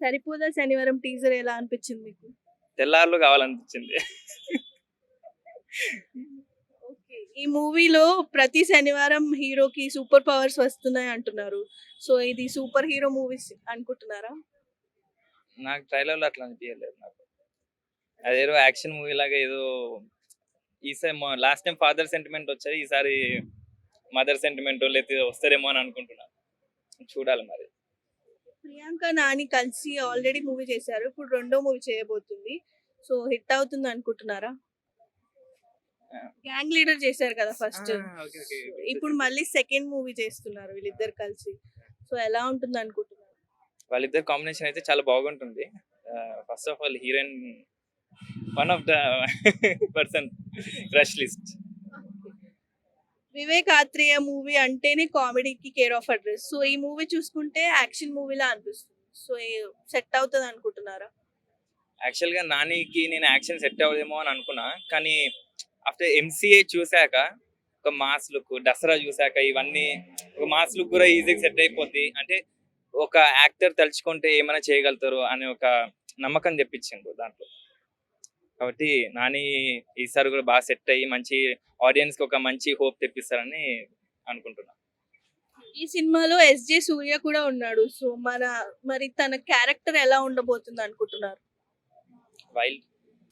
సరిపోదా శనివారం టీజర్ ఎలా అనిపించింది మీకు? తెల్లార్లు కావాలనిపించింది. ఓకే. ఈ మూవీలో ప్రతి శనివారం హీరోకి సూపర్ పవర్స్ వస్తున్నాయి అంటున్నారు. సో, ఇది సూపర్ హీరో మూవీస్ అనుకుంటున్నారా? నాకు ట్రైలర్‌లో అట్లా అనిపియలేదు నాకు. అదేదో యాక్షన్ మూవీ లాగా ఏదో ఈసారి లాస్ట్ టైం ఫాదర్ సెంటిమెంట్ వచ్చాయి. ఈసారి మదర్ సెంటిమెంట్ లేకపోతే వస్తారేమో అని అనుకుంటున్నా. చూడాలి మరి. ప్రియాంక, నాని కలిసి ఆల్రెడీ మూవీ చేశారు. ఇప్పుడు రెండో మూవీ చేయబోతుంది. సో, హిట్ అవుతుంది అనుకుంటున్నారా? ఆ! గ్యాంగ్ లీడర్ చేశారు కదా ఫస్ట్. ఓకే. ఓకే. ఇప్పుడు మళ్ళీ సెకండ్ మూవీ చేస్తున్నారు వీళ్ళిద్దరు కలిసి. సో, ఎలా ఉంటుంది అనుకుంటున్నారు? వాళ్ళిద్దరి కాంబినేషన్ అయితే చాలా బాగుంటుంది. First of all heroine one of the person crush list. Vivek Athreya movie అంటేనే కామెడీకి కేర్ ఆఫ్ అడ్రస్. సో, ఈ మూవీ చూసుకుంటే యాక్షన్ మూవీలా అనిపిస్తుంది. సో, సెట్ అవుతది అనుకుంటున్నారా? యాక్చువల్‌గా నానికి నేను యాక్షన్ సెట్ అవ్వదేమో అని అనుకున్నా. కానీ ఆఫ్టర్ ఎంసీఏ చూసాక ఒక మాస్ లుక్, దసరా చూసాక ఇవన్నీ ఒక మాస్ లుక్ కూడా ఈజీగా సెట్ అయిపోద్ది. అంటే ఒక యాక్టర్ తలుచుకుంటే ఏమైనా చేయగలుగుతారు అనే ఒక నమ్మకం తెప్పించిండు దాంట్లో. కాబట్టి నాని ఈసారి కూడా బాగా సెట్ అయ్యి మంచి ఆడియన్స్‌కి ఒక మంచి హోప్ తెప్పిస్తారని అనుకుంటున్నా. ఈ సినిమాలో ఎస్‌జే సూర్య కూడా ఉన్నాడు. సో, మరి తన క్యారెక్టర్ ఎలా ఉండబోతుంది అనుకుంటున్నారు? వైల్డ్